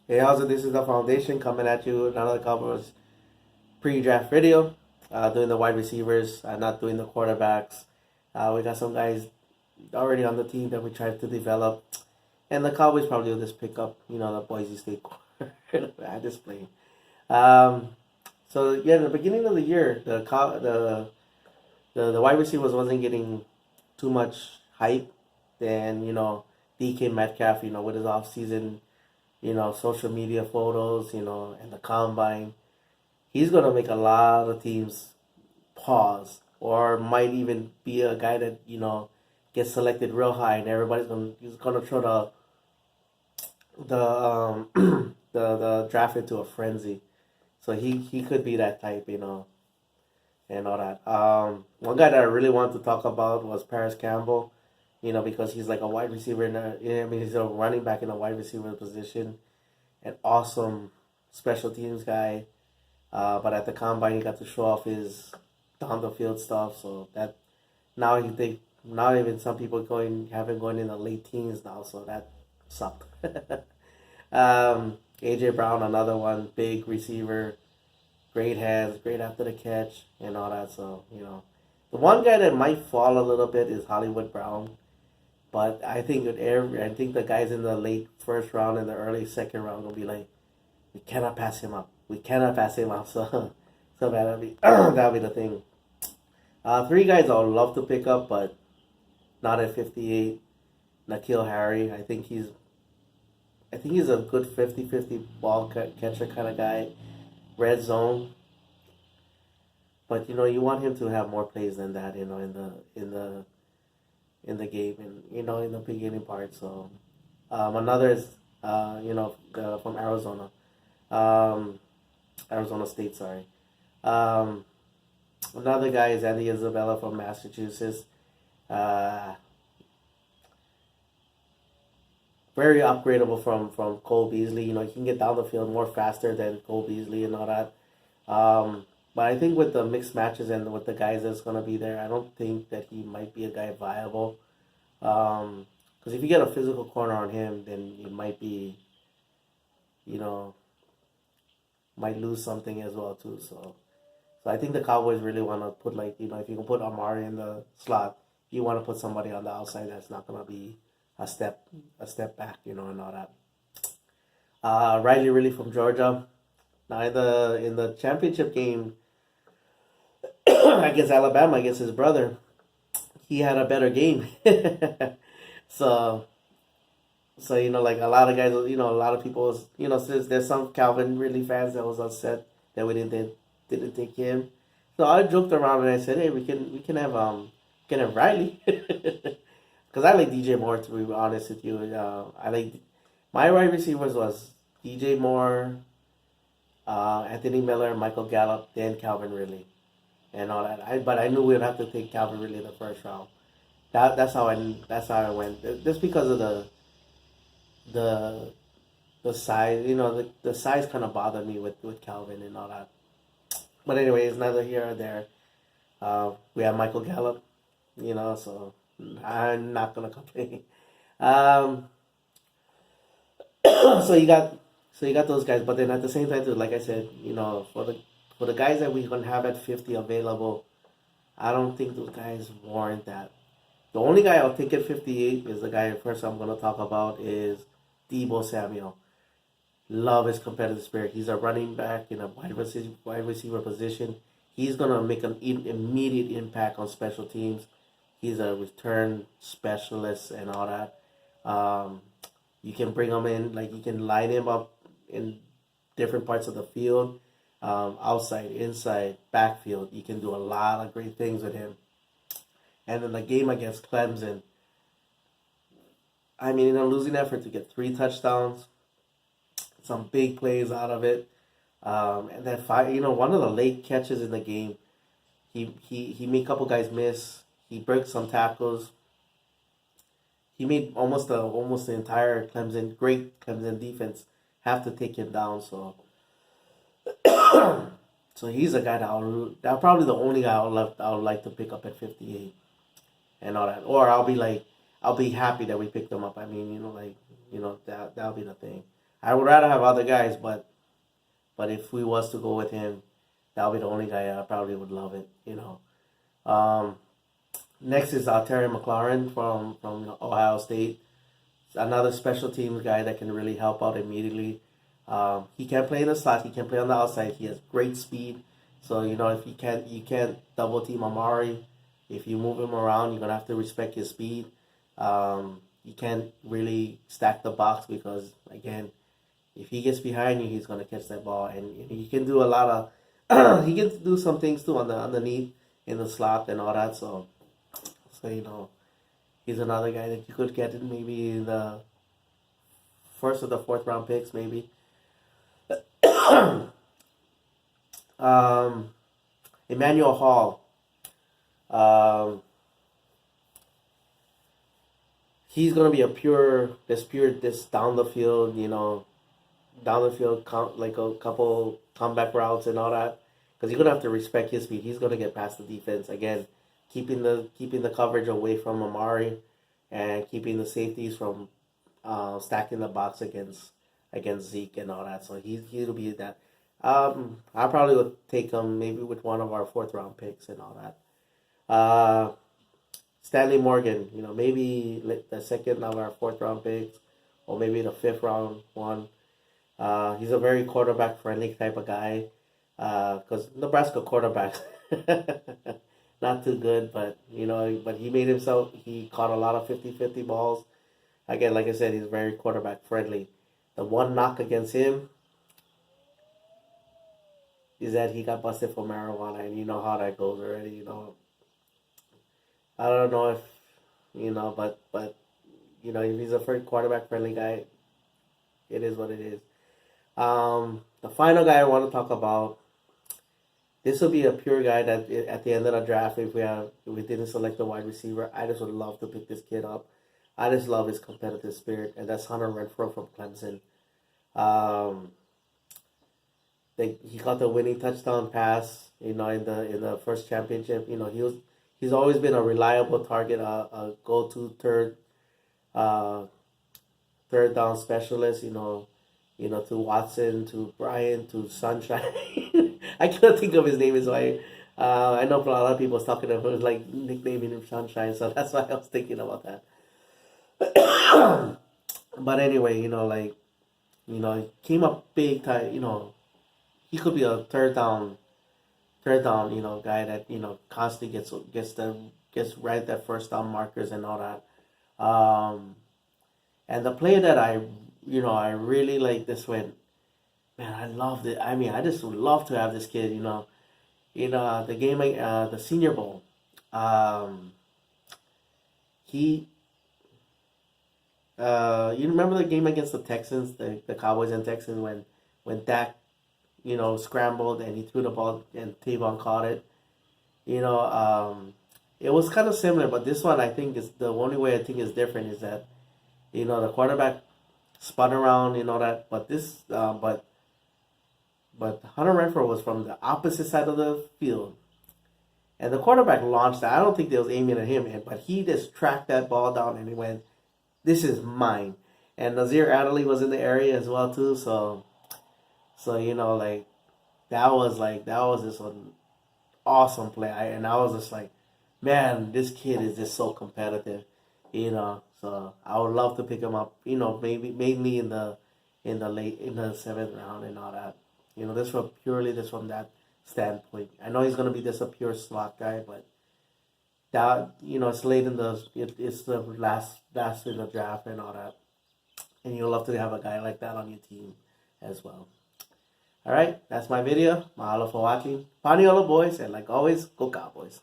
Hey, also, this is the Foundation coming at you with another Cowboys pre-draft video. Doing the wide receivers, not doing the quarterbacks. We got some guys already on the team that we tried to develop, and the Cowboys probably will just pick up, the Boise State at this play. Um, so yeah, in the beginning of the year, the wide receivers wasn't getting too much hype. Then DK Metcalf, with his off season social media photos, and the combine. He's gonna make a lot of teams pause, or might even be a guy that gets selected real high, and he's gonna throw the the draft into a frenzy. So he could be that type, and all that. One guy that I really wanted to talk about was Paris Campbell, because he's like a wide receiver he's a running back in a wide receiver position, an awesome special teams guy. But at the combine, he got to show off his down the field stuff. So that now now even some people have him going in the late teens now. So that sucked. AJ Brown, another one, big receiver, great hands, great after the catch, and all that. So the one guy that might fall a little bit is Hollywood Brown. But I think the guys in the late first round and the early second round will be like, we cannot pass him up. We cannot pass him up. So that'll be that'll be the thing. Three guys I would love to pick up, but not at 58. N'Keal Harry. I think he's a good 50-50 ball catcher kind of guy. Red zone. But you want him to have more plays than that. In the game, and in the beginning part. So another is from Arizona, Arizona State. Sorry. Another guy is Andy Isabella from Massachusetts. Very upgradable from Cole Beasley. He can get down the field more faster than Cole Beasley and all that. But I think with the mixed matches and with the guys that's going to be there, I don't think that he might be a guy viable. Because if you get a physical corner on him, then it might be, you know, might lose something as well too. So I think the Cowboys really want to put if you can put Amari in the slot, you want to put somebody on the outside that's not going to be a step back, and all that. Riley Riley from Georgia. Now in the championship game against Alabama, against his brother, he had a better game. so like a lot of guys, a lot of people was, since there's some Calvin Ridley fans that was upset that we didn't take him. So I joked around and I said, hey, we can have Riley, because I like DJ Moore, to be honest with you. I like my wide receivers was DJ Moore, Anthony Miller, Michael Gallup, then Calvin Ridley, and all that. But I knew we'd have to take Calvin Ridley in the first round. That's how I went. Just because of the the size, the size kind of bothered me with Calvin and all that. But anyways, neither here or there. We have Michael Gallup, so I'm not gonna complain. Um, so you got those guys, but then at the same time, too, like I said, for the guys that we're gonna have at 50 available, I don't think those guys warrant that. The only guy I'll take at 58 is the guy first I'm gonna talk about is Debo Samuel. Love his competitive spirit. He's a running back in a wide receiver position. He's gonna make an immediate impact on special teams. He's a return specialist and all that. You can bring him in, like you can line him up in different parts of the field, outside, inside, backfield. You can do a lot of great things with him. And in the game against Clemson, I mean, in a losing effort to get 3 touchdowns, some big plays out of it. And then one of the late catches in the game, he made a couple guys miss. He broke some tackles. He made almost the entire great Clemson defense have to take him down. So so he's a guy that probably the only guy I would like to pick up at 58 and all that. Or I'll be happy that we picked him up. I mean, that'll be the thing. I would rather have other guys, but if we was to go with him, that would be the only guy I probably would love it. Um, Next is Terry Mclaurin from Ohio State. Another special teams guy that can really help out immediately. He can play in the slot. He can play on the outside. He has great speed. So if you can't double team Amari. If you move him around, you're gonna have to respect his speed. You can't really stack the box because again, if he gets behind you, he's gonna catch that ball, and he can do a lot of. He can do some things too on the underneath in the slot and all that. So he's another guy that you could get in maybe in the first or the fourth round picks, maybe. um, Emmanuel Hall. Um, he's gonna be this down the field, like a couple comeback routes and all that, because you're gonna have to respect his speed. He's gonna get past the defense again, keeping the coverage away from Amari, and keeping the safeties from stacking the box against Zeke and all that. So he'll be that. I probably would take him maybe with one of our fourth round picks and all that. Stanley Morgan, maybe the second of our fourth round picks, or maybe the fifth round one. He's a very quarterback friendly type of guy. Because Nebraska quarterbacks not too good, but he made himself. He caught a lot of 50-50 balls. Again, like I said, he's very quarterback friendly. The one knock against him is that he got busted for marijuana, and you know how that goes already. I don't know if but if he's a quarterback friendly guy, it is what it is. The final guy I want to talk about. This will be a pure guy that at the end of the draft, if we didn't select a wide receiver, I just would love to pick this kid up. I just love his competitive spirit, and that's Hunter Renfrow from Clemson. He got the winning touchdown pass, in the first championship. He's always been a reliable target, a go-to third down specialist. To Watson, to Brian, to Sunshine. I cannot think of his name, is why I know a lot of people was talking about it, like nicknaming him Sunshine, so that's why I was thinking about that. But anyway, he came up big time. He could be a third down, guy that constantly gets right that first down markers and all that. And the play that I really like this one. Man, I loved it. I mean, I just would love to have this kid. The game, the Senior Bowl. He. You remember the game against the Texans, the Cowboys and Texans, when Dak, scrambled and he threw the ball and Tavon caught it. It was kind of similar, but this one I think is the only way I think is different is that, the quarterback spun around, that, but but Hunter Renfrow was from the opposite side of the field, and the quarterback launched that. I don't think they was aiming at him, but he just tracked that ball down and he went, "This is mine." And Nazir Adderley was in the area as well too, so that was just an awesome play. And I was just like, man, this kid is just so competitive, So I would love to pick him up, maybe mainly in the seventh round and all that. This from that standpoint. I know he's gonna be just a pure slot guy, but that it's late it's the last in the draft and all that, and you'll love to have a guy like that on your team as well. All right, that's my video. Mahalo for watching. Paniola boys, and like always, go Cowboys.